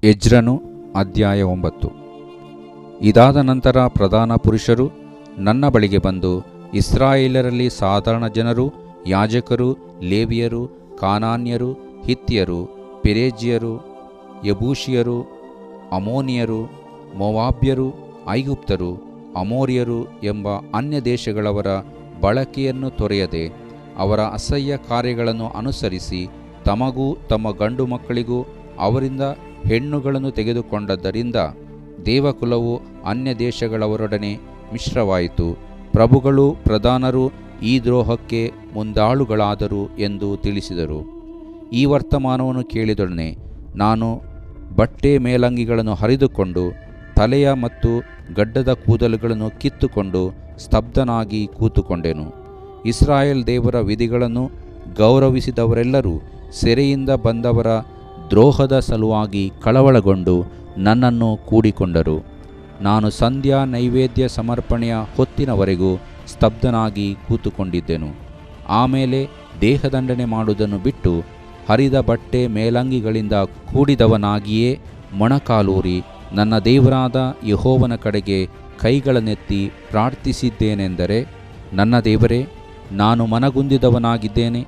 ಎಜ್ರನು ಅಧ್ಯಾಯ 9. ಇದಾದ ನಂತರ ಪ್ರಧಾನ ಪುರುಷರು ನನ್ನ ಬಳಿಗೆ ಬಂದು, ಇಸ್ರಾಯೇಲರಲ್ಲಿ ಸಾಧಾರಣ ಜನರು, ಯಾಜಕರು, ಲೇವಿಯರು, ಕಾನಾನ್ಯರು, ಹಿತ್ತಿಯರು, ಪೆರೇಜ್ಯರು, ಯಬೂಷಿಯರು, ಅಮೋನಿಯರು, ಮೋವಾಬ್ಯರು, ಐಗುಪ್ತರು, ಅಮೋರಿಯರು ಎಂಬ ಅನ್ಯ ದೇಶಗಳವರ ಬಳಕೆಯನ್ನು ತೊರೆಯದೆ ಅವರ ಅಸಹ್ಯ ಕಾರ್ಯಗಳನ್ನು ಅನುಸರಿಸಿ ತಮಗೂ ತಮ್ಮ ಗಂಡು ಮಕ್ಕಳಿಗೂ ಅವರಿಂದ ಹೆಣ್ಣುಗಳನ್ನು ತೆಗೆದುಕೊಂಡದ್ದರಿಂದ ದೇವಕುಲವು ಅನ್ಯ ದೇಶಗಳವರೊಡನೆ ಮಿಶ್ರವಾಯಿತು. ಪ್ರಭುಗಳು ಪ್ರಧಾನರು ಈ ದ್ರೋಹಕ್ಕೆ ಮುಂದಾಳುಗಳಾದರು ಎಂದು ತಿಳಿಸಿದರು. ಈ ವರ್ತಮಾನವನ್ನು ಕೇಳಿದೊಡನೆ ನಾನು ಬಟ್ಟೆ ಮೇಲಂಗಿಗಳನ್ನು ಹರಿದುಕೊಂಡು ತಲೆಯ ಮತ್ತು ಗಡ್ಡದ ಕೂದಲುಗಳನ್ನು ಕಿತ್ತುಕೊಂಡು ಸ್ತಬ್ಧನಾಗಿ ಕೂತುಕೊಂಡೆನು. ಇಸ್ರಾಯೇಲ್ ದೇವರ ವಿಧಿಗಳನ್ನು ಗೌರವಿಸಿದವರೆಲ್ಲರೂ ಸೆರೆಯಿಂದ ಬಂದವರ ದ್ರೋಹದ ಸಲುವಾಗಿ ಕಳವಳಗೊಂಡು ನನ್ನನ್ನು ಕೂಡಿಕೊಂಡರು. ನಾನು ಸಂಧ್ಯಾ ನೈವೇದ್ಯ ಸಮರ್ಪಣೆಯ ಹೊತ್ತಿನವರೆಗೂ ಸ್ತಬ್ಧನಾಗಿ ಕೂತುಕೊಂಡಿದ್ದೆನು. ಆಮೇಲೆ ದೇಹದಂಡನೆ ಮಾಡುವುದನ್ನು ಬಿಟ್ಟು ಹರಿದ ಬಟ್ಟೆ ಮೇಲಂಗಿಗಳಿಂದ ಕೂಡಿದವನಾಗಿಯೇ ಮೊಣಕಾಲೂರಿ ನನ್ನ ದೇವರಾದ ಯೆಹೋವನ ಕಡೆಗೆ ಕೈಗಳನ್ನೆತ್ತಿ ಪ್ರಾರ್ಥಿಸಿದ್ದೇನೆಂದರೆ, ನನ್ನ ದೇವರೇ, ನಾನು ಮನಗುಂದಿದವನಾಗಿದ್ದೇನೆ,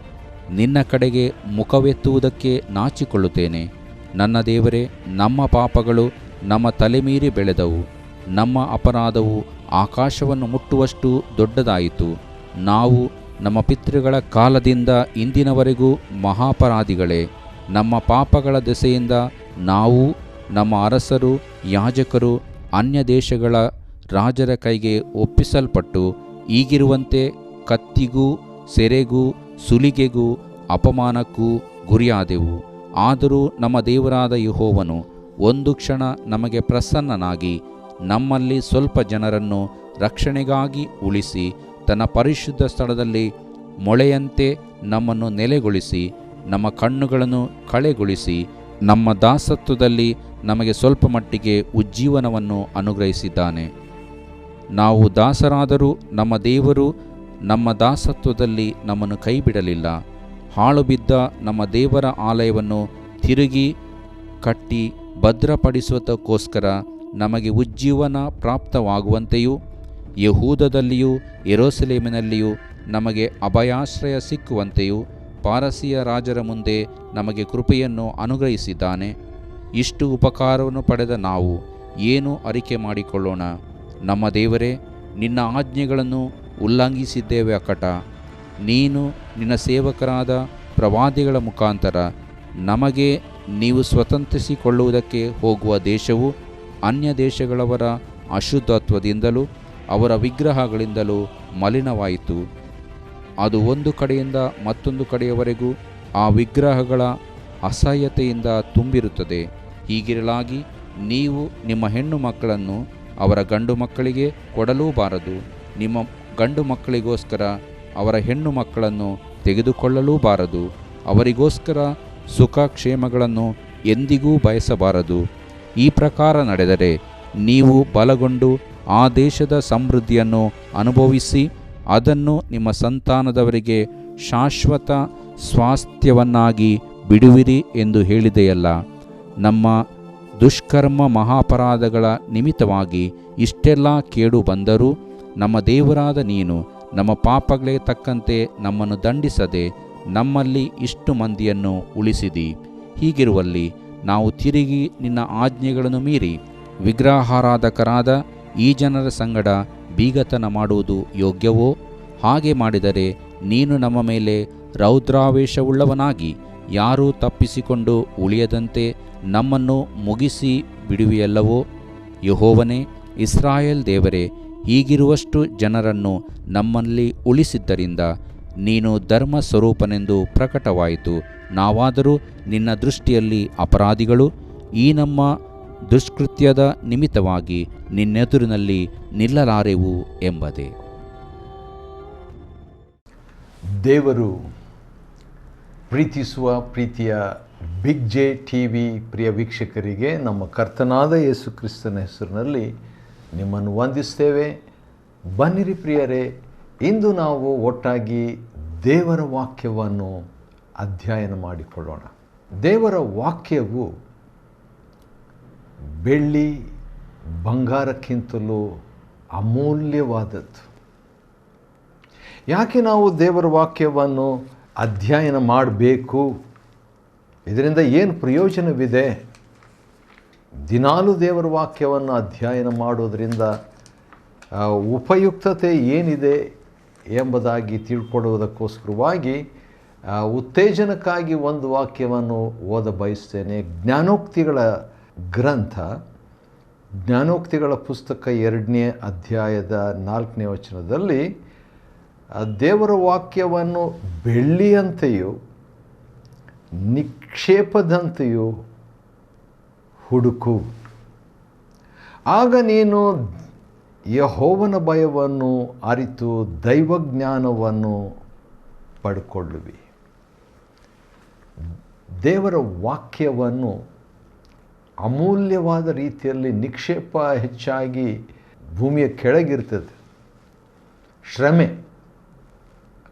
ನಿನ್ನ ಕಡೆಗೆ ಮುಖವೆತ್ತುವುದಕ್ಕೆ ನಾಚಿಕೊಳ್ಳುತ್ತೇನೆ. ನನ್ನ ದೇವರೇ, ನಮ್ಮ ಪಾಪಗಳು ನಮ್ಮ ತಲೆಮೀರಿ ಬೆಳೆದವು, ನಮ್ಮ ಅಪರಾಧವು ಆಕಾಶವನ್ನು ಮುಟ್ಟುವಷ್ಟು ದೊಡ್ಡದಾಯಿತು. ನಾವು ನಮ್ಮ ಪಿತೃಗಳ ಕಾಲದಿಂದ ಇಂದಿನವರೆಗೂ ಮಹಾಪರಾಧಿಗಳೇ. ನಮ್ಮ ಪಾಪಗಳ ದೆಸೆಯಿಂದ ನಾವು, ನಮ್ಮ ಅರಸರು, ಯಾಜಕರು ಅನ್ಯ ದೇಶಗಳ ರಾಜರ ಕೈಗೆ ಒಪ್ಪಿಸಲ್ಪಟ್ಟು ಈಗಿರುವಂತೆ ಕತ್ತಿಗೂ ಸೆರೆಗೂ ಸುಲಿಗೆಗೂ ಅಪಮಾನಕ್ಕೂ ಗುರಿಯಾದೆವು. ಆದರೂ ನಮ್ಮ ದೇವರಾದ ಯೆಹೋವನು ಒಂದು ಕ್ಷಣ ನಮಗೆ ಪ್ರಸನ್ನನಾಗಿ ನಮ್ಮಲ್ಲಿ ಸ್ವಲ್ಪ ಜನರನ್ನು ರಕ್ಷಣೆಗಾಗಿ ಉಳಿಸಿ ತನ್ನ ಪರಿಶುದ್ಧ ಸ್ಥಳದಲ್ಲಿ ಮೊಳೆಯಂತೆ ನಮ್ಮನ್ನು ನೆಲೆಗೊಳಿಸಿ ನಮ್ಮ ಕಣ್ಣುಗಳನ್ನು ಕಳೆಗೊಳಿಸಿ ನಮ್ಮ ದಾಸತ್ವದಲ್ಲಿ ನಮಗೆ ಸ್ವಲ್ಪ ಮಟ್ಟಿಗೆ ಉಜ್ಜೀವನವನ್ನು ಅನುಗ್ರಹಿಸಿದ್ದಾನೆ. ನಾವು ದಾಸರಾದರೂ ನಮ್ಮ ದೇವರು ನಮ್ಮ ದಾಸತ್ವದಲ್ಲಿ ನಮ್ಮನ್ನು ಕೈಬಿಡಲಿಲ್ಲ. ಹಾಳುಬಿದ್ದ ನಮ್ಮ ದೇವರ ಆಲಯವನ್ನು ತಿರುಗಿ ಕಟ್ಟಿ ಭದ್ರಪಡಿಸುವುದಕ್ಕೋಸ್ಕರ ನಮಗೆ ಉಜ್ಜೀವನ ಪ್ರಾಪ್ತವಾಗುವಂತೆಯೂ ಯೆಹೂದದಲ್ಲಿಯೂ ಯೆರೂಸಲೇಮಿನಲ್ಲಿಯೂ ನಮಗೆ ಅಭಯಾಶ್ರಯ ಸಿಕ್ಕುವಂತೆಯೂ ಪಾರಸಿಯ ರಾಜರ ಮುಂದೆ ನಮಗೆ ಕೃಪೆಯನ್ನು ಅನುಗ್ರಹಿಸಿದ್ದಾನೆ. ಇಷ್ಟು ಉಪಕಾರವನ್ನು ಪಡೆದ ನಾವು ಏನು ಅರಿಕೆ ಮಾಡಿಕೊಳ್ಳೋಣ? ನಮ್ಮ ದೇವರೇ, ನಿನ್ನ ಆಜ್ಞೆಗಳನ್ನು ಉಲ್ಲಂಘಿಸಿದ್ದೇವೆ ಅಕ್ಕಟ. ನೀನು ನಿನ್ನ ಸೇವಕರಾದ ಪ್ರವಾದಿಗಳ ಮುಖಾಂತರ ನಮಗೆ ನೀವು ಸ್ವತಂತ್ರಿಸಿಕೊಳ್ಳುವುದಕ್ಕೆ ಹೋಗುವ ದೇಶವು ಅನ್ಯ ದೇಶಗಳವರ ಅಶುದ್ಧತ್ವದಿಂದಲೂ ಅವರ ವಿಗ್ರಹಗಳಿಂದಲೂ ಮಲಿನವಾಯಿತು. ಅದು ಒಂದು ಕಡೆಯಿಂದ ಮತ್ತೊಂದು ಕಡೆಯವರೆಗೂ ಆ ವಿಗ್ರಹಗಳ ಅಸಹ್ಯತೆಯಿಂದ ತುಂಬಿರುತ್ತದೆ. ಹೀಗಿರಲಾಗಿ ನೀವು ನಿಮ್ಮ ಹೆಣ್ಣು ಮಕ್ಕಳನ್ನು ಅವರ ಗಂಡು ಮಕ್ಕಳಿಗೆ ಕೊಡಲೂಬಾರದು, ನಿಮ್ಮ ಗಂಡು ಮಕ್ಕಳಿಗೋಸ್ಕರ ಅವರ ಹೆಣ್ಣು ಮಕ್ಕಳನ್ನು ತೆಗೆದುಕೊಳ್ಳಲೂಬಾರದು. ಅವರಿಗೋಸ್ಕರ ಸುಖ ಕ್ಷೇಮಗಳನ್ನು ಎಂದಿಗೂ ಬಯಸಬಾರದು. ಈ ಪ್ರಕಾರ ನಡೆದರೆ ನೀವು ಬಲಗೊಂಡು ಆ ದೇಶದ ಸಮೃದ್ಧಿಯನ್ನು ಅನುಭವಿಸಿ ಅದನ್ನು ನಿಮ್ಮ ಸಂತಾನದವರಿಗೆ ಶಾಶ್ವತ ಸ್ವಾಸ್ಥ್ಯವನ್ನಾಗಿ ಬಿಡುವಿರಿ ಎಂದು ಹೇಳಿದೆಯಲ್ಲ. ನಮ್ಮ ದುಷ್ಕರ್ಮ ಮಹಾಪರಾಧಗಳ ನಿಮಿತ್ತವಾಗಿ ಇಷ್ಟೆಲ್ಲ ಕೇಡು ಬಂದರೂ ನಮ್ಮ ದೇವರಾದ ನೀನು ನಮ್ಮ ಪಾಪಗಳಿಗೆ ತಕ್ಕಂತೆ ನಮ್ಮನ್ನು ದಂಡಿಸದೆ ನಮ್ಮಲ್ಲಿ ಇಷ್ಟು ಮಂದಿಯನ್ನು ಉಳಿಸಿದಿ. ಹೀಗಿರುವಲ್ಲಿ ನಾವು ತಿರುಗಿ ನಿನ್ನ ಆಜ್ಞೆಗಳನ್ನು ಮೀರಿ ವಿಗ್ರಹಾರಾಧಕರಾದ ಈ ಜನರ ಸಂಗಡ ಬೀಗತನ ಮಾಡುವುದು ಯೋಗ್ಯವೋ? ಹಾಗೆ ಮಾಡಿದರೆ ನೀನು ನಮ್ಮ ಮೇಲೆ ರೌದ್ರಾವೇಶವುಳ್ಳವನಾಗಿ ಯಾರೂ ತಪ್ಪಿಸಿಕೊಂಡು ಉಳಿಯದಂತೆ ನಮ್ಮನ್ನು ಮುಗಿಸಿ ಬಿಡುವಿಯಲ್ಲವೋ? ಯೆಹೋವನೇ, ಇಸ್ರಾಯೇಲ್ ದೇವರೇ, ಹೀಗಿರುವಷ್ಟು ಜನರನ್ನು ನಮ್ಮಲ್ಲಿ ಉಳಿಸಿದ್ದರಿಂದ ನೀನು ಧರ್ಮ ಸ್ವರೂಪನೆಂದು ಪ್ರಕಟವಾಯಿತು. ನಾವಾದರೂ ನಿನ್ನ ದೃಷ್ಟಿಯಲ್ಲಿ ಅಪರಾಧಿಗಳು. ಈ ನಮ್ಮ ದುಷ್ಕೃತ್ಯದ ನಿಮಿತ್ತವಾಗಿ ನಿನ್ನೆದುರಿನಲ್ಲಿ ನಿಲ್ಲಲಾರೆವು ಎಂಬುದೇ. ದೇವರು ಪ್ರೀತಿಸುವ ಪ್ರೀತಿಯ ಬಿಗ್ ಜೆ ಟಿವಿ ಪ್ರಿಯ ವೀಕ್ಷಕರಿಗೆ ನಮ್ಮ ಕರ್ತನಾದ ಯೇಸು ಕ್ರಿಸ್ತನ ಹೆಸರಿನಲ್ಲಿ ನಿಮ್ಮನ್ನು ವಂದಿಸ್ತೇವೆ. ಬನ್ನಿರಿ ಪ್ರಿಯರೇ, ಇಂದು ನಾವು ಒಟ್ಟಾಗಿ ದೇವರ ವಾಕ್ಯವನ್ನು ಅಧ್ಯಯನ ಮಾಡಿಕೊಳ್ಳೋಣ. ದೇವರ ವಾಕ್ಯವು ಬೆಳ್ಳಿ ಬಂಗಾರಕ್ಕಿಂತಲೂ ಅಮೂಲ್ಯವಾದದ್ದು. ಯಾಕೆ ನಾವು ದೇವರ ವಾಕ್ಯವನ್ನು ಅಧ್ಯಯನ ಮಾಡಬೇಕು? ಇದರಿಂದ ಏನು ಪ್ರಯೋಜನವಿದೆ? ದಿನಾಲೂ ದೇವರ ವಾಕ್ಯವನ್ನು ಅಧ್ಯಯನ ಮಾಡೋದರಿಂದ ಉಪಯುಕ್ತತೆ ಏನಿದೆ ಎಂಬುದಾಗಿ ತಿಳ್ಕೊಳ್ಳುವುದಕ್ಕೋಸ್ಕರವಾಗಿ ಉತ್ತೇಜನಕ್ಕಾಗಿ ಒಂದು ವಾಕ್ಯವನ್ನು ಓದ ಬಯಸ್ತೇನೆ. ಜ್ಞಾನೋಕ್ತಿಗಳ ಗ್ರಂಥ, ಜ್ಞಾನೋಕ್ತಿಗಳ ಪುಸ್ತಕ 2ನೇ ಅಧ್ಯಾಯದ 4ನೇ ವಚನದಲ್ಲಿ ದೇವರ ವಾಕ್ಯವನ್ನು ಬೆಳ್ಳಿಯಂತೆಯೂ ನಿಕ್ಷೇಪದಂತೆಯೂ ಹುಡುಕು, ಆಗ ನೀನು ಯೆಹೋವನ ಭಯವನ್ನು ಅರಿತು ದೈವಜ್ಞಾನವನ್ನು ಪಡ್ಕೊಳ್ಳುವಿ. ದೇವರ ವಾಕ್ಯವನ್ನು ಅಮೂಲ್ಯವಾದ ರೀತಿಯಲ್ಲಿ ನಿಕ್ಷೇಪ ಹೆಚ್ಚಾಗಿ ಭೂಮಿಯ ಕೆಳಗಿರ್ತದೆ. ಶ್ರಮೆ,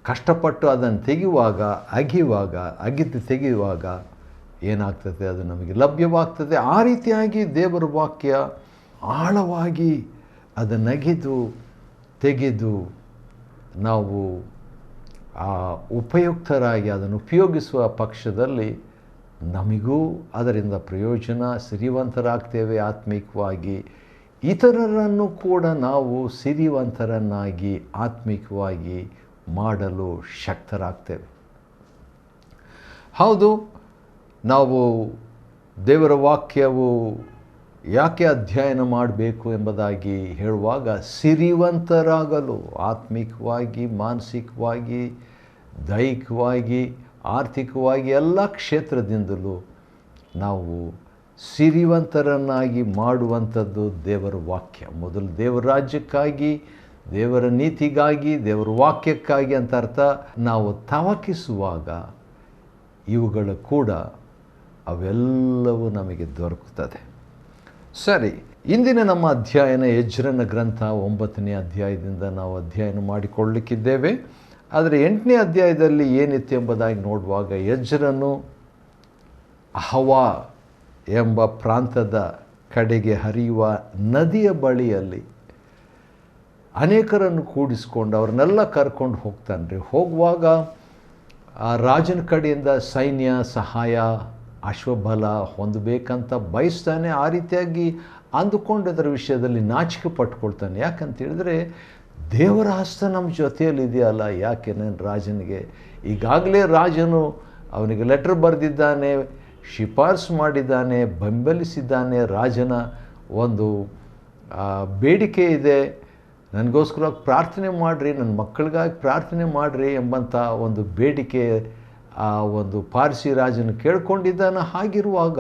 ಕಷ್ಟಪಟ್ಟು ಅದನ್ನು ಅಗಿದು ತೆಗೆಯುವಾಗ ಏನಾಗ್ತದೆ? ಅದು ನಮಗೆ ಲಭ್ಯವಾಗ್ತದೆ. ಆ ರೀತಿಯಾಗಿ ದೇವರ ವಾಕ್ಯ ಆಳವಾಗಿ ಅದನ್ನು ಅಗಿದು ತೆಗೆದು ನಾವು ಉಪಯುಕ್ತರಾಗಿ ಅದನ್ನು ಉಪಯೋಗಿಸುವ ಪಕ್ಷದಲ್ಲಿ ನಮಗೂ ಅದರಿಂದ ಪ್ರಯೋಜನ, ಸಿರಿವಂತರಾಗ್ತೇವೆ ಆತ್ಮಿಕವಾಗಿ. ಇತರರನ್ನು ಕೂಡ ನಾವು ಸಿರಿವಂತರನ್ನಾಗಿ ಆತ್ಮಿಕವಾಗಿ ಮಾಡಲು ಶಕ್ತರಾಗ್ತೇವೆ. ಹೌದು, ನಾವು ದೇವರ ವಾಕ್ಯವು ಯಾಕೆ ಅಧ್ಯಯನ ಮಾಡಬೇಕು ಎಂಬುದಾಗಿ ಹೇಳುವಾಗ, ಸಿರಿವಂತರಾಗಲು ಆತ್ಮಿಕವಾಗಿ, ಮಾನಸಿಕವಾಗಿ, ದೈಹಿಕವಾಗಿ, ಆರ್ಥಿಕವಾಗಿ ಎಲ್ಲ ಕ್ಷೇತ್ರದಿಂದಲೂ ನಾವು ಸಿರಿವಂತರನ್ನಾಗಿ ಮಾಡುವಂಥದ್ದು ದೇವರ ವಾಕ್ಯ. ಮೊದಲು ದೇವರ ರಾಜ್ಯಕ್ಕಾಗಿ, ದೇವರ ನೀತಿಗಾಗಿ, ದೇವರ ವಾಕ್ಯಕ್ಕಾಗಿ ಅಂತ ಅರ್ಥ. ನಾವು ತವಕಿಸುವಾಗ ಇವುಗಳು ಕೂಡ ಅವೆಲ್ಲವೂ ನಮಗೆ ದೊರಕುತ್ತದೆ. ಸರಿ, ಇಂದಿನ ನಮ್ಮ ಅಧ್ಯಯನ ಎಜ್ರನ ಗ್ರಂಥ 9ನೇ ಅಧ್ಯಾಯದಿಂದ ನಾವು ಅಧ್ಯಯನ ಮಾಡಿಕೊಳ್ಳಲಿಕ್ಕಿದ್ದೇವೆ. ಆದರೆ 8ನೇ ಅಧ್ಯಾಯದಲ್ಲಿ ಏನಿತ್ತು ಎಂಬುದಾಗಿ ನೋಡುವಾಗ, ಎಜ್ರನು ಅಹವಾ ಎಂಬ ಪ್ರಾಂತದ ಕಡೆಗೆ ಹರಿಯುವ ನದಿಯ ಬಳಿಯಲ್ಲಿ ಅನೇಕರನ್ನು ಕೂಡಿಸ್ಕೊಂಡು ಅವ್ರನ್ನೆಲ್ಲ ಕರ್ಕೊಂಡು ಹೋಗ್ತಾನೆ. ಹೋಗುವಾಗ ಆ ರಾಜನ ಕಡೆಯಿಂದ ಸೈನ್ಯ ಸಹಾಯ, ಅಶ್ವಬಲ ಹೊಂದಬೇಕಂತ ಬಯಸ್ತಾನೆ. ಆ ರೀತಿಯಾಗಿ ಅಂದುಕೊಂಡು ಅದರ ವಿಷಯದಲ್ಲಿ ನಾಚಿಕೆ ಪಟ್ಕೊಳ್ತಾನೆ. ಯಾಕಂತೇಳಿದ್ರೆ ದೇವರ ಹಸ್ತ ನಮ್ಮ ಜೊತೆಯಲ್ಲಿದೆಯಲ್ಲ, ಯಾಕೆ ನಾನು ರಾಜನಿಗೆ ಈಗಾಗಲೇ ರಾಜನು ಅವನಿಗೆ ಲೆಟರ್ ಬರೆದಿದ್ದಾನೆ, ಶಿಫಾರಸು ಮಾಡಿದ್ದಾನೆ, ಬೆಂಬಲಿಸಿದ್ದಾನೆ. ರಾಜನ ಒಂದು ಬೇಡಿಕೆ ಇದೆ, ನನಗೋಸ್ಕರ ಪ್ರಾರ್ಥನೆ ಮಾಡಿರಿ, ನನ್ನ ಮಕ್ಕಳಿಗಾಗಿ ಪ್ರಾರ್ಥನೆ ಮಾಡಿರಿ ಎಂಬಂಥ ಒಂದು ಬೇಡಿಕೆ ಆ ಒಂದು ಪಾರ್ಸಿ ರಾಜನು ಕೇಳ್ಕೊಂಡಿದ್ದಾನೆ. ಹಾಗಿರುವಾಗ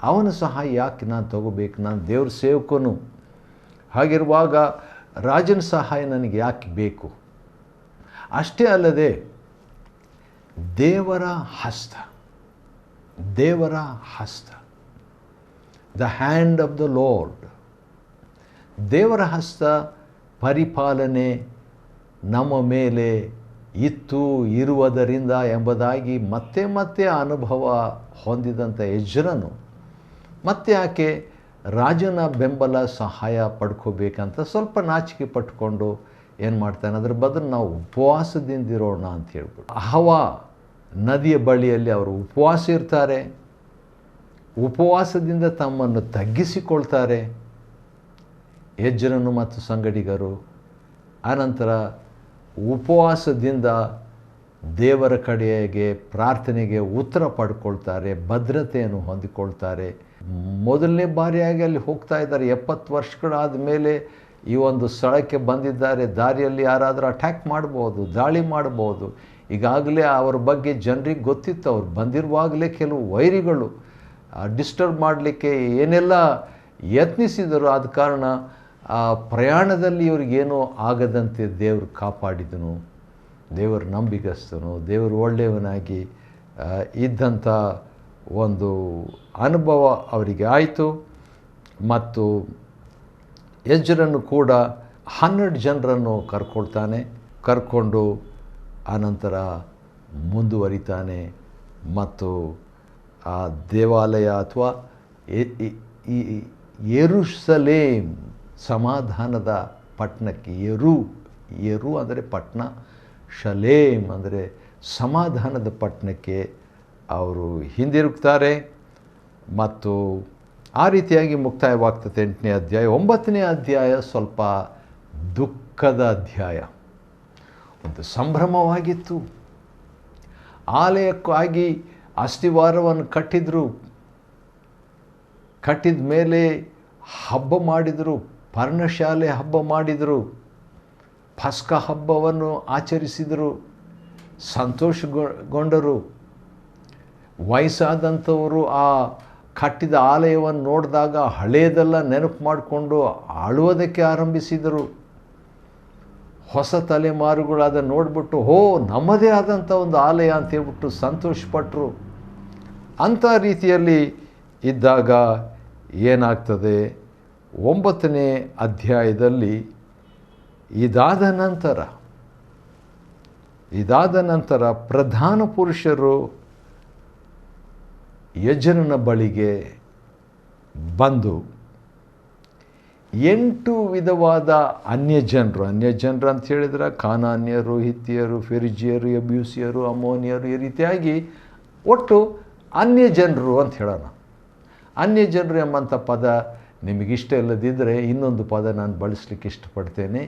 ಅವನ ಸಹಾಯ ಯಾಕೆ ನಾನು ತಗೋಬೇಕು? ನಾನು ದೇವ್ರ ಸೇವಕನು. ಹಾಗಿರುವಾಗ ರಾಜನ ಸಹಾಯ ನನಗೆ ಯಾಕೆ ಬೇಕು? ಅಷ್ಟೇ ಅಲ್ಲದೆ ದೇವರ ಹಸ್ತ, the hand of the lord, ದೇವರ ಹಸ್ತ ಪರಿಪಾಲನೆ ನಮ್ಮ ಮೇಲೆ ಇರುವುದರಿಂದ ಎಂಬುದಾಗಿ ಮತ್ತೆ ಮತ್ತೆ ಅನುಭವ ಹೊಂದಿದಂಥ ಎಜ್ರನು ಮತ್ತೆ ಯಾಕೆ ರಾಜನ ಬೆಂಬಲ ಸಹಾಯ ಪಡ್ಕೋಬೇಕಂತ ಸ್ವಲ್ಪ ನಾಚಿಕೆ ಪಟ್ಕೊಂಡು ಏನು ಮಾಡ್ತಾನೆ, ಅದರ ಬದಲು ನಾವು ಉಪವಾಸದಿಂದಿರೋಣ ಅಂತ ಹೇಳ್ಬಿಟ್ಟು ಅಹವಾ ನದಿಯ ಬಳಿಯಲ್ಲಿ ಅವರು ಉಪವಾಸ ಇರ್ತಾರೆ. ಉಪವಾಸದಿಂದ ತಮ್ಮನ್ನು ತಗ್ಗಿಸಿಕೊಳ್ತಾರೆ ಎಜ್ರನು ಮತ್ತು ಸಂಗಡಿಗರು. ಆನಂತರ ಉಪವಾಸದಿಂದ ದೇವರ ಕಡೆಗೆ ಪ್ರಾರ್ಥನೆಗೆ ಉತ್ತರ ಪಡ್ಕೊಳ್ತಾರೆ, ಭದ್ರತೆಯನ್ನು ಹೊಂದಿಕೊಳ್ತಾರೆ. ಮೊದಲನೇ ಬಾರಿಯಾಗಿ ಅಲ್ಲಿ ಹೋಗ್ತಾ ಇದ್ದಾರೆ. 70 ವರ್ಷಗಳಾದ ಮೇಲೆ ಈ ಒಂದು ಸ್ಥಳಕ್ಕೆ ಬಂದಿದ್ದಾರೆ. ದಾರಿಯಲ್ಲಿ ಯಾರಾದರೂ ಅಟ್ಯಾಕ್ ಮಾಡ್ಬೋದು, ದಾಳಿ ಮಾಡ್ಬೋದು. ಈಗಾಗಲೇ ಅವರ ಬಗ್ಗೆ ಜನರಿಗೆ ಗೊತ್ತಿತ್ತು. ಅವ್ರು ಬಂದಿರುವಾಗಲೇ ಕೆಲವು ವೈರಿಗಳು ಡಿಸ್ಟರ್ಬ್ ಮಾಡಲಿಕ್ಕೆ ಏನೆಲ್ಲ ಯತ್ನಿಸಿದರು. ಆದ ಕಾರಣ ಆ ಪ್ರಯಾಣದಲ್ಲಿ ಇವ್ರಿಗೇನೂ ಆಗದಂತೆ ದೇವರು ಕಾಪಾಡಿದನು. ದೇವರು ನಂಬಿಗಸ್ತನು, ದೇವರು ಒಳ್ಳೆಯವನಾಗಿ ಇದ್ದಂಥ ಒಂದು ಅನುಭವ ಅವರಿಗೆ ಆಯಿತು. ಮತ್ತು ಎಜ್ರನು ಕೂಡ 12 ಜನರನ್ನು ಕರ್ಕೊಂಡು ಆನಂತರ ಮುಂದುವರಿತಾನೆ. ಮತ್ತು ಆ ದೇವಾಲಯ ಅಥವಾ ಯೆರೂಸಲೇಮ್, ಸಮಾಧಾನದ ಪಟ್ಟಣಕ್ಕೆ. ಯೆರು ಅಂದರೆ ಪಟ್ಟಣ, ಶಲೇಮ್ ಅಂದರೆ ಸಮಾಧಾನದ ಪಟ್ಟಣಕ್ಕೆ ಅವರು ಹಿಂದಿರುಗ್ತಾರೆ. ಮತ್ತು ಆ ರೀತಿಯಾಗಿ ಮುಕ್ತಾಯವಾಗ್ತದೆ 8ನೇ ಅಧ್ಯಾಯ. 9ನೇ ಅಧ್ಯಾಯ ಸ್ವಲ್ಪ ದುಃಖದ ಅಧ್ಯಾಯ. ಒಂದು ಸಂಭ್ರಮವಾಗಿತ್ತು. ಆಲಯಕ್ಕಾಗಿ ಅಸ್ತಿವಾರವನ್ನು ಕಟ್ಟಿದ್ರು. ಕಟ್ಟಿದ ಮೇಲೆ ಹಬ್ಬ ಮಾಡಿದರು, ಪರ್ಣಶಾಲೆ ಹಬ್ಬ ಮಾಡಿದರು, ಪಸ್ಕ ಹಬ್ಬವನ್ನು ಆಚರಿಸಿದರು, ಸಂತೋಷಗೊಂಡರು. ವಯಸ್ಸಾದಂಥವರು ಆ ಕಟ್ಟಿದ ಆಲಯವನ್ನು ನೋಡಿದಾಗ ಹಳೆಯದೆಲ್ಲ ನೆನಪು ಮಾಡಿಕೊಂಡು ಆಳುವುದಕ್ಕೆ ಆರಂಭಿಸಿದರು. ಹೊಸ ತಲೆಮಾರುಗಳು ಅದನ್ನು ನೋಡಿಬಿಟ್ಟು ನಮ್ಮದೇ ಆದಂಥ ಒಂದು ಆಲಯ ಅಂತ ಹೇಳ್ಬಿಟ್ಟು ಸಂತೋಷಪಟ್ಟರು. ಅಂಥ ರೀತಿಯಲ್ಲಿ ಇದ್ದಾಗ ಏನಾಗ್ತದೆ, 9ನೇ ಅಧ್ಯಾಯದಲ್ಲಿ ಇದಾದ ನಂತರ ಪ್ರಧಾನ ಪುರುಷರು ಯಜನನ ಬಳಿಗೆ ಬಂದು 8 ವಿಧವಾದ ಅನ್ಯಜನರು ಅಂತ ಹೇಳಿದ್ರೆ ಕಾನಾನ್ಯರು, ಹಿತ್ತಿಯರು, ಫೆರಿಜಿಯರು, ಯಬ್ಯೂಸಿಯರು, ಅಮೋನಿಯರು, ಈ ರೀತಿಯಾಗಿ ಒಟ್ಟು ಅನ್ಯಜನರು ಅಂತ ಹೇಳೋಣ. ಅನ್ಯಜನರು ಎಂಬಂಥ ಪದ ನಿಮಗಿಷ್ಟ ಇಲ್ಲದಿದ್ದರೆ ಇನ್ನೊಂದು ಪದ ನಾನು ಬಳಸಲಿಕ್ಕೆ ಇಷ್ಟಪಡ್ತೇನೆ.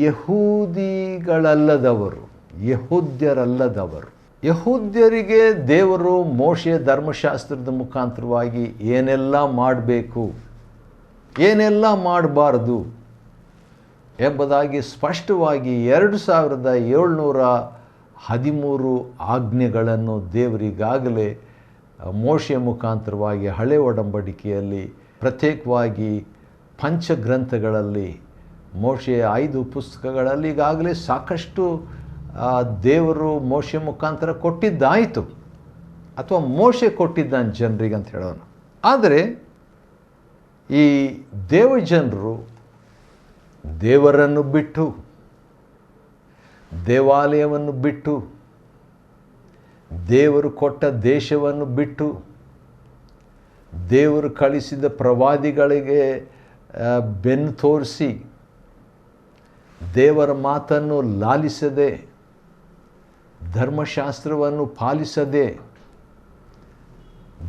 ಯಹೂದಿಗಳಲ್ಲದವರು, ಯಹೂದ್ಯರಲ್ಲದವರು. ಯಹೂದ್ಯರಿಗೆ ದೇವರು ಮೋಶೆಯ ಧರ್ಮಶಾಸ್ತ್ರದ ಮುಖಾಂತರವಾಗಿ ಏನೆಲ್ಲ ಮಾಡಬೇಕು, ಏನೆಲ್ಲ ಮಾಡಬಾರ್ದು ಎಂಬುದಾಗಿ ಸ್ಪಷ್ಟವಾಗಿ 2713 ಆಜ್ಞೆಗಳನ್ನು ದೇವರಿಗಾಗಲೇ ಮೋಶೆಯ ಮುಖಾಂತರವಾಗಿ ಹಳೆ ಒಡಂಬಡಿಕೆಯಲ್ಲಿ ಪ್ರತ್ಯೇಕವಾಗಿ ಪಂಚಗ್ರಂಥಗಳಲ್ಲಿ ಮೋಶೆಯ 5 ಪುಸ್ತಕಗಳಲ್ಲಿ ಈಗಾಗಲೇ ಸಾಕಷ್ಟು ದೇವರು ಮೋಶೆ ಮುಖಾಂತರ ಕೊಟ್ಟಿದ್ದಾಯಿತು, ಅಥವಾ ಮೋಶೆ ಕೊಟ್ಟಿದ್ದಾನೆ ಜನರಿಗೆ ಅಂತ ಹೇಳೋಣ. ಆದರೆ ಈ ದೇವಜನರು ದೇವರನ್ನು ಬಿಟ್ಟು, ದೇವಾಲಯವನ್ನು ಬಿಟ್ಟು, ದೇವರು ಕೊಟ್ಟ ದೇಶವನ್ನು ಬಿಟ್ಟು, ದೇವರು ಕಳಿಸಿದ ಪ್ರವಾದಿಗಳಿಗೆ ಬೆನ್ನು ತೋರಿಸಿ, ದೇವರ ಮಾತನ್ನು ಲಾಲಿಸದೆ, ಧರ್ಮಶಾಸ್ತ್ರವನ್ನು ಪಾಲಿಸದೆ,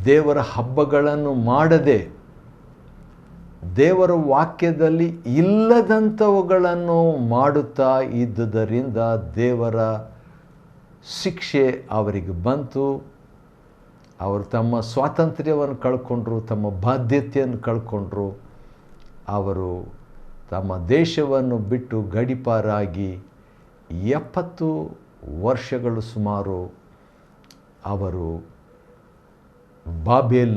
ದೇವರ ಹಬ್ಬಗಳನ್ನು ಮಾಡದೆ, ದೇವರ ವಾಕ್ಯದಲ್ಲಿ ಇಲ್ಲದಂಥವುಗಳನ್ನು ಮಾಡುತ್ತಾ ಇದ್ದುದರಿಂದ ದೇವರ ಶಿಕ್ಷೆ ಅವರಿಗೆ ಬಂತು. ಅವರು ತಮ್ಮ ಸ್ವಾತಂತ್ರ್ಯವನ್ನು ಕಳ್ಕೊಂಡ್ರು, ತಮ್ಮ ಬಾಧ್ಯತೆಯನ್ನು ಕಳ್ಕೊಂಡ್ರು. ಅವರು ತಮ್ಮ ದೇಶವನ್ನು ಬಿಟ್ಟು ಗಡೀಪಾರಾಗಿ 70 ವರ್ಷಗಳು ಸುಮಾರು ಅವರು ಬಾಬೇಲ್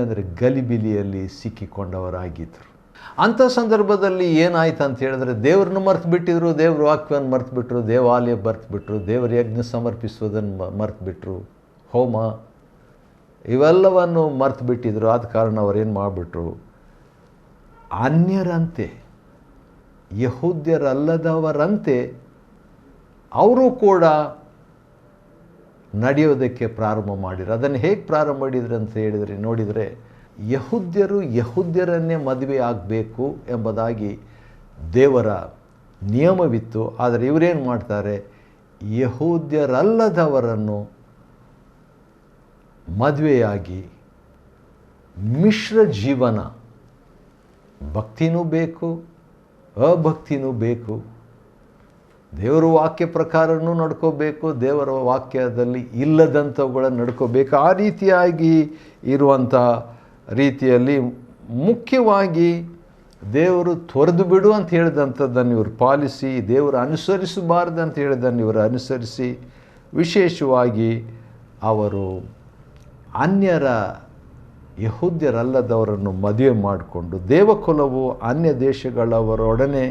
ಅಂದರೆ ಗಲಿಬಿಲಿಯಲ್ಲಿ ಸಿಕ್ಕಿಕೊಂಡವರಾಗಿದ್ದರು. ಅಂಥ ಸಂದರ್ಭದಲ್ಲಿ ಏನಾಯ್ತು ಅಂತ ಹೇಳಿದ್ರೆ, ದೇವ್ರನ್ನ ಮರ್ತು ಬಿಟ್ಟಿದ್ರು, ದೇವ್ರ ವಾಕ್ಯವನ್ನು ಮರ್ತು ಬಿಟ್ಟರು, ದೇವಾಲಯ ಮರ್ತು ಬಿಟ್ಟರು, ದೇವರ ಯಜ್ಞ ಸಮರ್ಪಿಸುವುದನ್ನು ಮರ್ತು ಬಿಟ್ಟರು, ಹೋಮ ಇವೆಲ್ಲವನ್ನು ಮರ್ತು ಬಿಟ್ಟಿದ್ರು. ಆದ ಕಾರಣ ಅವರೇನು ಮಾಡಿಬಿಟ್ರು, ಅನ್ಯರಂತೆ, ಯಹೂದ್ಯರಲ್ಲದವರಂತೆ ಅವರು ಕೂಡ ನಡೆಯೋದಕ್ಕೆ ಪ್ರಾರಂಭ ಮಾಡಿದ್ರು. ಅದನ್ನು ಹೇಗೆ ಪ್ರಾರಂಭ ಮಾಡಿದ್ರು ಅಂತ ಹೇಳಿದರೆ, ನೋಡಿದರೆ ಯಹೂದ್ಯರು ಯಹೂದ್ಯರನ್ನೇ ಮದುವೆ ಆಗಬೇಕು ಎಂಬುದಾಗಿ ದೇವರ ನಿಯಮವಿತ್ತು. ಆದರೆ ಇವರೇನು ಮಾಡ್ತಾರೆ, ಯಹೂದ್ಯರಲ್ಲದವರನ್ನು ಮದುವೆಯಾಗಿ ಮಿಶ್ರ ಜೀವನ, ಭಕ್ತಿನೂ ಬೇಕು, ಅಭಕ್ತಿನೂ ಬೇಕು, ದೇವರ ವಾಕ್ಯ ಪ್ರಕಾರನೂ ನಡ್ಕೋಬೇಕು, ದೇವರ ವಾಕ್ಯದಲ್ಲಿ ಇಲ್ಲದಂಥವುಗಳನ್ನು ನಡ್ಕೋಬೇಕು. ಆ ರೀತಿಯಾಗಿ ಇರುವಂಥ ರೀತಿಯಲ್ಲಿ ಮುಖ್ಯವಾಗಿ ದೇವರು ತೊರೆದು ಬಿಡು ಅಂತ ಹೇಳಿದಂಥದ್ದನ್ನು ಇವರು ಪಾಲಿಸಿ, ದೇವರು ಅನುಸರಿಸಬಾರ್ದು ಅಂತ ಹೇಳಿದ್ದನ್ನು ಇವರು ಅನುಸರಿಸಿ, ವಿಶೇಷವಾಗಿ ಅವರು ಅನ್ಯರ ಯಹೂದ್ಯರಲ್ಲದವರನ್ನು ಮದುವೆ ಮಾಡಿಕೊಂಡು ದೇವಕುಲವು ಅನ್ಯ ದೇಶಗಳವರೊಡನೆ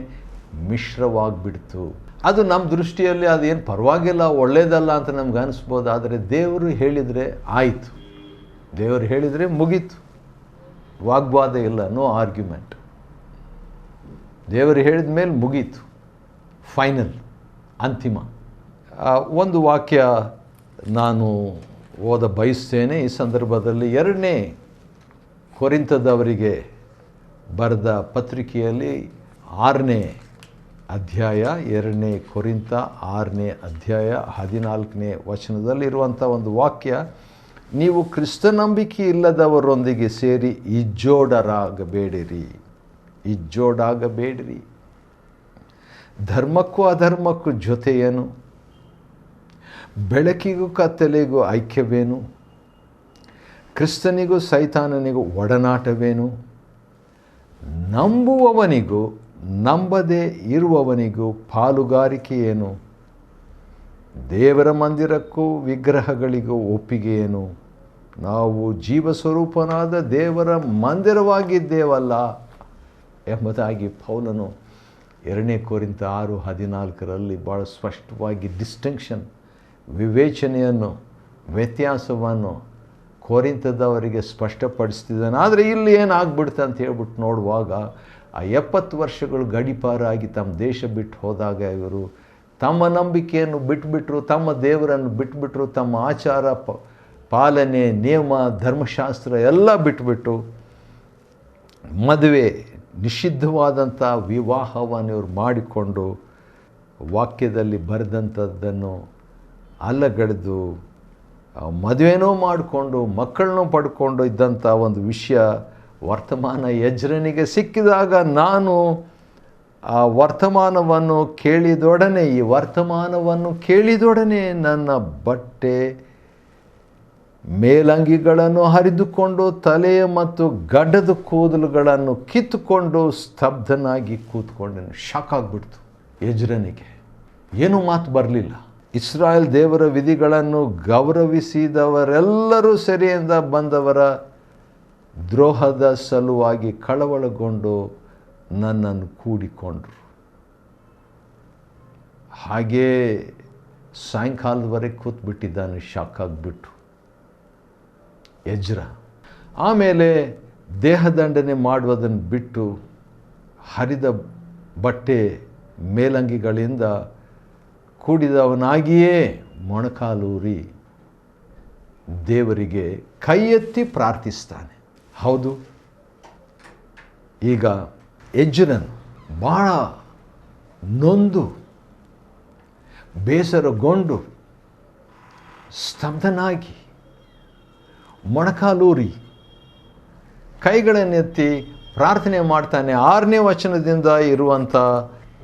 ಮಿಶ್ರವಾಗಿಬಿಡ್ತು. ಅದು ನಮ್ಮ ದೃಷ್ಟಿಯಲ್ಲಿ ಅದೇನು ಪರವಾಗಿಲ್ಲ, ಒಳ್ಳೆಯದಲ್ಲ ಅಂತ ನಮ್ಗೆ ಅನಿಸ್ಬೋದು. ಆದರೆ ದೇವರು ಹೇಳಿದರೆ ಆಯಿತು, ದೇವರು ಹೇಳಿದರೆ ಮುಗೀತು, ವಾಗ್ವಾದ ಇಲ್ಲ, ನೋ ಆರ್ಗ್ಯುಮೆಂಟ್. ದೇವರು ಹೇಳಿದ ಮೇಲೆ ಮುಗೀತು, ಫೈನಲ್, ಅಂತಿಮ. ಒಂದು ವಾಕ್ಯ ನಾನು ಓದ ಬಯಸ್ತೇನೆ ಈ ಸಂದರ್ಭದಲ್ಲಿ. 2ನೇ ಕೊರಿಂಥದವರಿಗೆ ಬರೆದ ಪತ್ರಿಕೆಯಲ್ಲಿ 6ನೇ ಅಧ್ಯಾಯ 2ನೇ ಕೊರಿಂಥ 6ನೇ ಅಧ್ಯಾಯ 14ನೇ ವಚನದಲ್ಲಿರುವಂಥ ಒಂದು ವಾಕ್ಯ, ನೀವು ಕ್ರಿಸ್ತ ನಂಬಿಕೆ ಇಲ್ಲದವರೊಂದಿಗೆ ಸೇರಿ ಇಜ್ಜೋಡಾಗಬೇಡಿರಿ. ಧರ್ಮಕ್ಕೂ ಅಧರ್ಮಕ್ಕೂ ಜೊತೆಯೇನು? ಬೆಳಕಿಗೂ ಕತ್ತಲೆಗೂ ಐಕ್ಯವೇನು? ಕ್ರಿಸ್ತನಿಗೂ ಸೈತಾನನಿಗೂ ಒಡನಾಟವೇನು? ನಂಬುವವನಿಗೂ ನಂಬದೇ ಇರುವವನಿಗೂ ಪಾಲುಗಾರಿಕೆಯೇನು? ದೇವರ ಮಂದಿರಕ್ಕೂ ವಿಗ್ರಹಗಳಿಗೂ ಒಪ್ಪಿಗೆಯೇನು? ನಾವು ಜೀವಸ್ವರೂಪನಾದ ದೇವರ ಮಂದಿರವಾಗಿದ್ದೇವಲ್ಲ ಎಂಬುದಾಗಿ ಪೌಲನು 2ನೇ ಕೊರಿಂಥ 6:14 ಭಾಳ ಸ್ಪಷ್ಟವಾಗಿ ಡಿಸ್ಟಿಂಕ್ಷನ್, ವಿವೇಚನೆಯನ್ನು, ವ್ಯತ್ಯಾಸವನ್ನು ಕೊರಿಂಥದವರಿಗೆ ಸ್ಪಷ್ಟಪಡಿಸ್ತಿದ್ದಾನೆ. ಆದರೆ ಇಲ್ಲಿ ಏನಾಗ್ಬಿಡ್ತು ಅಂತ ಹೇಳ್ಬಿಟ್ಟು ನೋಡುವಾಗ, ಆ 70 ವರ್ಷಗಳು ಗಡಿಪಾರಾಗಿ ತಮ್ಮ ದೇಶ ಬಿಟ್ಟು ಹೋದಾಗ ಇವರು ತಮ್ಮ ನಂಬಿಕೆಯನ್ನು ಬಿಟ್ಟುಬಿಟ್ರು, ತಮ್ಮ ದೇವರನ್ನು ಬಿಟ್ಟುಬಿಟ್ರು, ತಮ್ಮ ಆಚಾರ ಪಾಲನೆ, ನಿಯಮ, ಧರ್ಮಶಾಸ್ತ್ರ ಎಲ್ಲ ಬಿಟ್ಟುಬಿಟ್ಟು ಮದುವೆ, ನಿಷಿದ್ಧವಾದಂಥ ವಿವಾಹವನ್ನು ಇವರು ಮಾಡಿಕೊಂಡು ವಾಕ್ಯದಲ್ಲಿ ಬರೆದಂಥದ್ದನ್ನು ಅಲ್ಲಗಳೆದು ಮದುವೆನೂ ಮಾಡಿಕೊಂಡು ಮಕ್ಕಳನ್ನೂ ಪಡ್ಕೊಂಡು ಇದ್ದಂಥ ಒಂದು ವಿಷಯ ವರ್ತಮಾನ ಎಜ್ರನಿಗೆ ಸಿಕ್ಕಿದಾಗ, ನಾನು ಆ ವರ್ತಮಾನವನ್ನು ಕೇಳಿದೊಡನೆ ನನ್ನ ಬಟ್ಟೆ ಮೇಲಂಗಿಗಳನ್ನು ಹರಿದುಕೊಂಡು ತಲೆಯ ಮತ್ತು ಗಡ್ಡದ ಕೂದಲುಗಳನ್ನು ಕಿತ್ತುಕೊಂಡು ಸ್ತಬ್ಧನಾಗಿ ಕೂತ್ಕೊಂಡನು. ಶಾಕ್ ಆಗಿಬಿಡ್ತು ಎಜ್ರನಿಗೆ, ಏನೂ ಮಾತು ಬರಲಿಲ್ಲ. ಇಸ್ರಾಯೇಲ್ ದೇವರ ವಿಧಿಗಳನ್ನು ಗೌರವಿಸಿದವರೆಲ್ಲರೂ ಸೆರೆಯಿಂದ ಬಂದವರ ದ್ರೋಹದ ಸಲುವಾಗಿ ಕಳವಳಗೊಂಡು ನನ್ನನ್ನು ಕೂಡಿಕೊಂಡರು. ಹಾಗೇ ಸಾಯಂಕಾಲದವರೆಗೆ ಕೂತ್ಬಿಟ್ಟಿದ್ದಾನೆ, ಶಾಕ್ ಆಗಿಬಿಟ್ಟು ಎಜ್ರ. ಆಮೇಲೆ ದೇಹದಂಡನೆ ಮಾಡುವುದನ್ನು ಬಿಟ್ಟು ಹರಿದ ಬಟ್ಟೆ ಮೇಲಂಗಿಗಳಿಂದ ಕೂಡಿದವನಾಗಿಯೇ ಮೊಣಕಾಲೂರಿ ದೇವರಿಗೆ ಕೈ ಎತ್ತಿ ಪ್ರಾರ್ಥಿಸ್ತಾನೆ. ಹೌದು, ಈಗ ಎಜ್ರನು ಭಾಳ ನೊಂದು ಬೇಸರಗೊಂಡು ಸ್ತಬ್ಧನಾಗಿ ಮೊಣಕಾಲೂರಿ ಕೈಗಳನ್ನೆತ್ತಿ ಪ್ರಾರ್ಥನೆ ಮಾಡ್ತಾನೆ. 6ನೇ ವಚನದಿಂದ ಇರುವಂಥ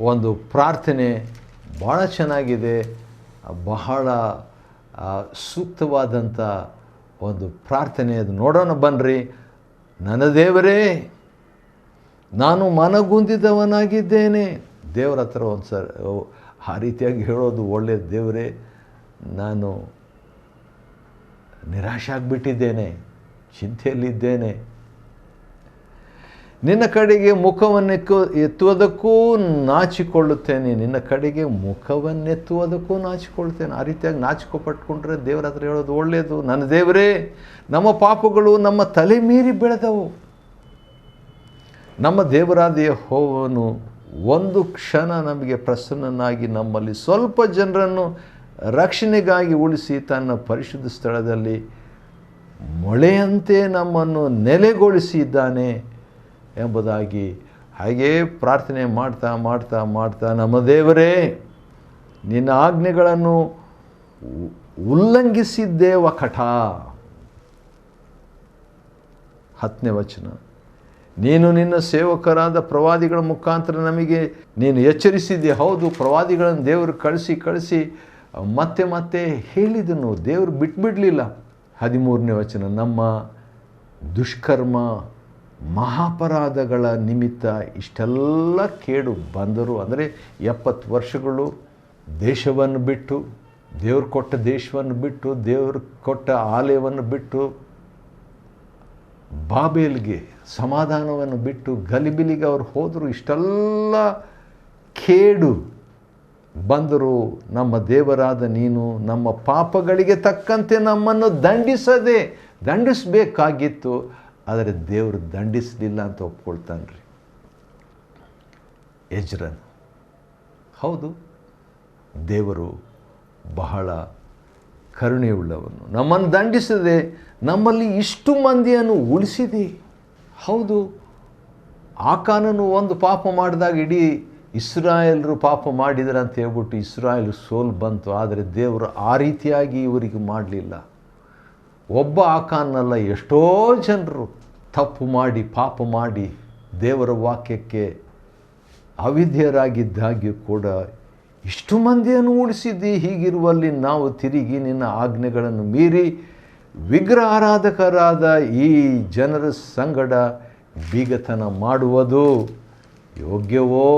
ಒಂದು ಪ್ರಾರ್ಥನೆ ಭಾಳ ಚೆನ್ನಾಗಿದೆ, ಬಹಳ ಸೂಕ್ತವಾದಂಥ ಒಂದು ಪ್ರಾರ್ಥನೆ. ಅದು ನೋಡೋಣ ಬನ್ನಿರಿ. ನನ್ನ ದೇವರೇ, ನಾನು ಮನಗುಂದಿದವನಾಗಿದ್ದೇನೆ. ದೇವರ ಹತ್ರ ಒಂದು ಆ ರೀತಿಯಾಗಿ ಹೇಳೋದು ಒಳ್ಳೆಯದು. ದೇವರೇ, ನಾನು ನಿರಾಶೆ ಆಗಿಬಿಟ್ಟಿದ್ದೇನೆ, ಚಿಂತೆಯಲ್ಲಿದ್ದೇನೆ. ನಿನ್ನ ಕಡೆಗೆ ಮುಖವನ್ನು ಎತ್ತುವುದಕ್ಕೂ ನಾಚಿಕೊಳ್ಳುತ್ತೇನೆ. ಆ ರೀತಿಯಾಗಿ ನಾಚಿಕೊಪಟ್ಕೊಂಡ್ರೆ ದೇವರ ಹತ್ರ ಹೇಳೋದು ಒಳ್ಳೆಯದು. ನನ್ನ ದೇವರೇ, ನಮ್ಮ ಪಾಪಗಳು ನಮ್ಮ ತಲೆ ಮೀರಿ ಬೆಳೆದವು. ನಮ್ಮ ದೇವರಾದ ಯೆಹೋವನು ಒಂದು ಕ್ಷಣ ನಮಗೆ ಪ್ರಸನ್ನನಾಗಿ ನಮ್ಮಲ್ಲಿ ಸ್ವಲ್ಪ ಜನರನ್ನು ರಕ್ಷಣೆಗಾಗಿ ಉಳಿಸಿ ತನ್ನ ಪರಿಶುದ್ಧ ಸ್ಥಳದಲ್ಲಿ ಮೊಳೆಯಂತೆ ನಮ್ಮನ್ನು ನೆಲೆಗೊಳಿಸಿದ್ದಾನೆ ಎಂಬುದಾಗಿ ಹಾಗೇ ಪ್ರಾರ್ಥನೆ ಮಾಡ್ತಾ ಮಾಡ್ತಾ ಮಾಡ್ತಾ, ನಮ್ಮ ದೇವರೇ, ನಿನ್ನ ಆಜ್ಞೆಗಳನ್ನು ಉಲ್ಲಂಘಿಸಿದ್ದೇವ ಕಠ. 10ನೇ ವಚನ, ನೀನು ನಿನ್ನ ಸೇವಕರಾದ ಪ್ರವಾದಿಗಳ ಮುಖಾಂತರ ನಮಗೆ ನೀನು ಎಚ್ಚರಿಸಿದ್ದೆ. ಹೌದು, ಪ್ರವಾದಿಗಳನ್ನು ದೇವರು ಕಳಿಸಿ ಮತ್ತೆ ಮತ್ತೆ ಹೇಳಿದನು, ದೇವರು ಬಿಟ್ಬಿಡಲಿಲ್ಲ. 13ನೇ ವಚನ, ನಮ್ಮ ದುಷ್ಕರ್ಮ ಮಹಾಪರಾಧಗಳ ನಿಮಿತ್ತ ಇಷ್ಟೆಲ್ಲ ಕೇಡು ಬಂದರು. ಅಂದರೆ 70 ವರ್ಷಗಳು ದೇಶವನ್ನು ಬಿಟ್ಟು, ದೇವರು ಕೊಟ್ಟ ದೇಶವನ್ನು ಬಿಟ್ಟು, ದೇವರು ಕೊಟ್ಟ ಆಲಯವನ್ನು ಬಿಟ್ಟು, ಬಾಬೇಲ್ಗೆ ಸಮಾಧಾನವನ್ನು ಬಿಟ್ಟು ಗಲಿಬಿಲಿಗೆ ಅವರು ಹೋದರು. ಇಷ್ಟೆಲ್ಲ ಕೇಡು ಬಂದರು. ನಮ್ಮ ದೇವರಾದ ನೀನು ನಮ್ಮ ಪಾಪಗಳಿಗೆ ತಕ್ಕಂತೆ ನಮ್ಮನ್ನು ದಂಡಿಸಬೇಕಾಗಿತ್ತು, ಆದರೆ ದೇವರು ದಂಡಿಸಲಿಲ್ಲ ಅಂತ ಒಪ್ಕೊಳ್ತಾನೆ ರೀ ಎಜ್ರನ್. ಹೌದು, ದೇವರು ಬಹಳ ಕರುಣೆಯುಳ್ಳವನು. ನಮ್ಮನ್ನು ದಂಡಿಸದೆ ನಮ್ಮಲ್ಲಿ ಇಷ್ಟು ಮಂದಿಯನ್ನು ಉಳಿಸಿದೆ. ಹೌದು, ಆಕಾನನು ಒಂದು ಪಾಪ ಮಾಡಿದಾಗ ಇಡೀ ಇಸ್ರಾಯೇಲರು ಪಾಪ ಮಾಡಿದ್ರು ಅಂತ ಹೇಳ್ಬಿಟ್ಟು ಇಸ್ರಾಯೇಲ್ ಸೋಲು ಬಂತು. ಆದರೆ ದೇವರು ಆ ರೀತಿಯಾಗಿ ಇವರಿಗೆ ಮಾಡಲಿಲ್ಲ. ಒಬ್ಬ ಆಕಾನಲ್ಲ, ಎಷ್ಟೋ ಜನರು ತಪ್ಪು ಮಾಡಿ ಪಾಪ ಮಾಡಿ ದೇವರ ವಾಕ್ಯಕ್ಕೆ ಅವಿಧೇಯರಾಗಿದ್ದಾಗ್ಯೂ ಕೂಡ ಇಷ್ಟು ಮಂದಿಯನ್ನು ಉಳಿಸಿದ್ದಿ. ಹೀಗಿರುವಲ್ಲಿ ನಾವು ತಿರುಗಿ ನಿನ್ನ ಆಜ್ಞೆಗಳನ್ನು ಮೀರಿ ವಿಗ್ರಹ ಆರಾಧಕರಾದ ಈ ಜನರ ಸಂಗಡ ಬೀಗತನ ಮಾಡುವುದು ಯೋಗ್ಯವೋ?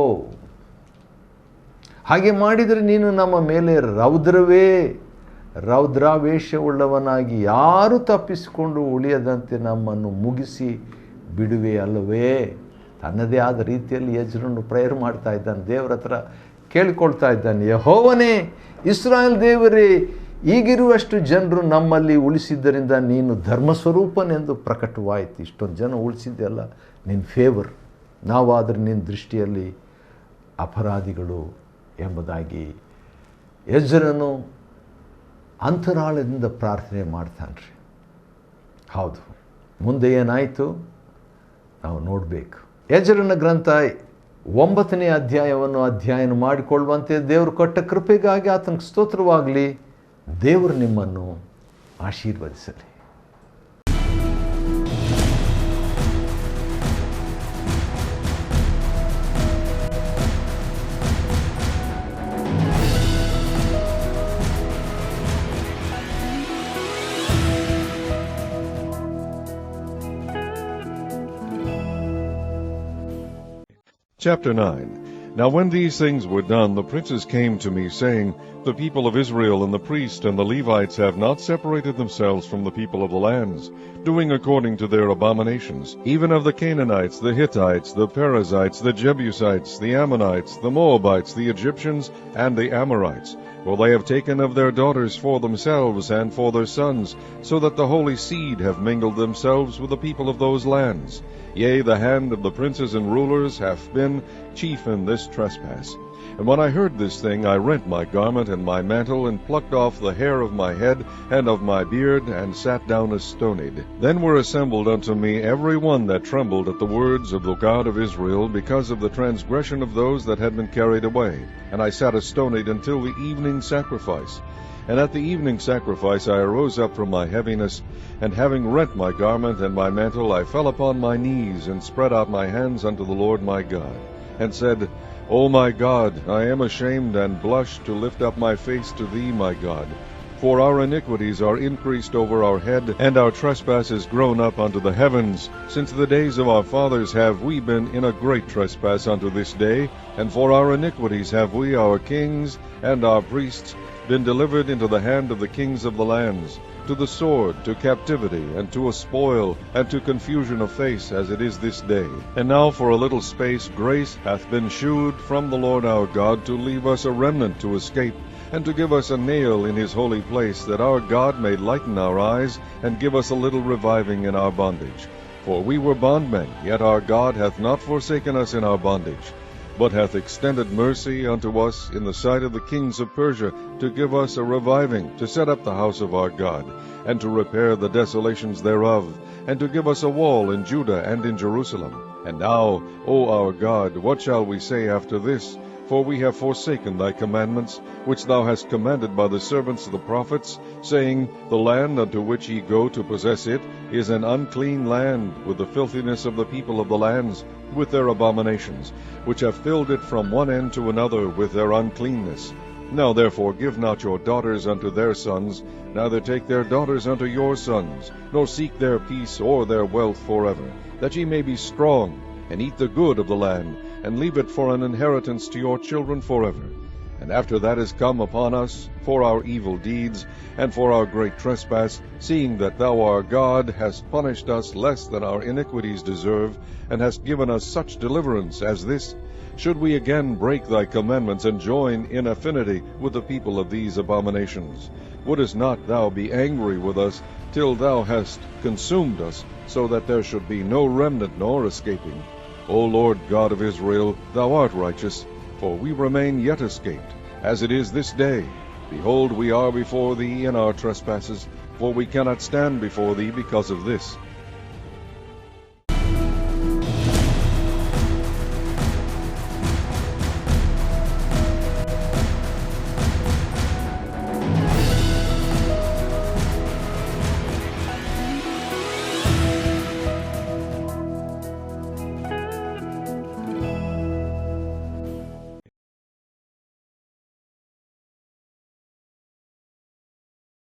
ಹಾಗೆ ಮಾಡಿದರೆ ನೀನು ನಮ್ಮ ಮೇಲೆ ರೌದ್ರಾವೇಶವುಳ್ಳವನಾಗಿ ಯಾರು ತಪ್ಪಿಸಿಕೊಂಡು ಉಳಿಯದಂತೆ ನಮ್ಮನ್ನು ಮುಗಿಸಿ ಬಿಡುವೆ ಅಲ್ಲವೇ? ತನ್ನದೇ ಆದ ರೀತಿಯಲ್ಲಿ ಎಜ್ರನು ಪ್ರೇಯರ್ ಮಾಡ್ತಾ ಇದ್ದಾನೆ, ದೇವರ ಹತ್ರ ಕೇಳಿಕೊಳ್ತಾ ಇದ್ದಾನೆ. ಯೆಹೋವನೇ, ಇಸ್ರಾಯೇಲ್ ದೇವರೇ, ಈಗಿರುವಷ್ಟು ಜನರು ನಮ್ಮಲ್ಲಿ ಉಳಿಸಿದ್ದರಿಂದ ನೀನು ಧರ್ಮಸ್ವರೂಪನೆಂದು ಪ್ರಕಟವಾಯಿತು. ಇಷ್ಟೊಂದು ಜನ ಉಳಿಸಿದ್ದೆಲ್ಲ ನಿನ್ನ ಫೇವರ್, ನಾವಾದರೆ ನಿನ್ನ ದೃಷ್ಟಿಯಲ್ಲಿ ಅಪರಾಧಿಗಳು ಎಂಬುದಾಗಿ ಎಜ್ರನು ಅಂತರಾಳದಿಂದ ಪ್ರಾರ್ಥನೆ ಮಾಡ್ತಾನೆ ರೀ. ಹೌದು, ಮುಂದೆ ಏನಾಯಿತು ನಾವು ನೋಡಬೇಕು. ಎಜ್ರನ ಗ್ರಂಥ 9ನೇ ಅಧ್ಯಾಯವನ್ನು ಅಧ್ಯಯನ ಮಾಡಿಕೊಳ್ಳುವಂತೆ ದೇವರು ಕೊಟ್ಟ ಕೃಪೆಗಾಗಿ ಆತನಿಗೆ ಸ್ತೋತ್ರವಾಗಲಿ. ದೇವರು ನಿಮ್ಮನ್ನು ಆಶೀರ್ವದಿಸಲಿ. Chapter 9. Now when these things were done, the princes came to me, saying, The people of Israel and the priests and the Levites have not separated themselves from the people of the lands, doing according to their abominations, even of the Canaanites, the Hittites, the Perizzites, the Jebusites, the Ammonites, the Moabites, the Egyptians, and the Amorites. For they have taken of their daughters for themselves and for their sons, so that the holy seed have mingled themselves with the people of those lands. Yea, the hand of the princes and rulers hath been chief in this trespass. And when I heard this thing, I rent my garment and my mantle, and plucked off the hair of my head and of my beard, and sat down as stonied. Then were assembled unto me every one that trembled at the words of the God of Israel, because of the transgression of those that had been carried away. And I sat as stonied until the evening sacrifice. And at the evening sacrifice I arose up from my heaviness, and having rent my garment and my mantle, I fell upon my knees, and spread out my hands unto the Lord my God, and said, O my God, I am ashamed and blush to lift up my face to thee, my God. For our iniquities are increased over our head, and our trespasses grown up unto the heavens. Since the days of our fathers have we been in a great trespass unto this day, and for our iniquities have we, our kings and our priests, been delivered into the hand of the kings of the lands, to the sword, to captivity, and to a spoil, and to confusion of face, as it is this day. And now for a little space grace hath been shewed from the Lord our God, to leave us a remnant to escape, and to give us a nail in his holy place, that our God may lighten our eyes, and give us a little reviving in our bondage. For we were bondmen, yet our God hath not forsaken us in our bondage, but hath extended mercy unto us in the sight of the kings of Persia, to give us a reviving, to set up the house of our God, and to repair the desolations thereof, and to give us a wall in Judah and in Jerusalem. And now, O our God, what shall we say after this? For we have forsaken thy commandments, which thou hast commanded by the servants of the prophets, saying, The land unto which ye go to possess it is an unclean land, with the filthiness of the people of the lands, with their abominations, which have filled it from one end to another with their uncleanness. Now therefore give not your daughters unto their sons, neither take their daughters unto your sons, nor seek their peace or their wealth forever, that ye may be strong, and eat the good of the land, and leave it for an inheritance to your children forever. And after that is come upon us, for our evil deeds, and for our great trespass, seeing that thou our God hast punished us less than our iniquities deserve, and hast given us such deliverance as this, should we again break thy commandments, and join in affinity with the people of these abominations? Wouldest not thou be angry with us, till thou hast consumed us, so that there should be no remnant nor escaping? O Lord God of Israel, thou art righteous, for we remain yet escaped, as it is this day. Behold, we are before thee in our trespasses, for we cannot stand before thee because of this.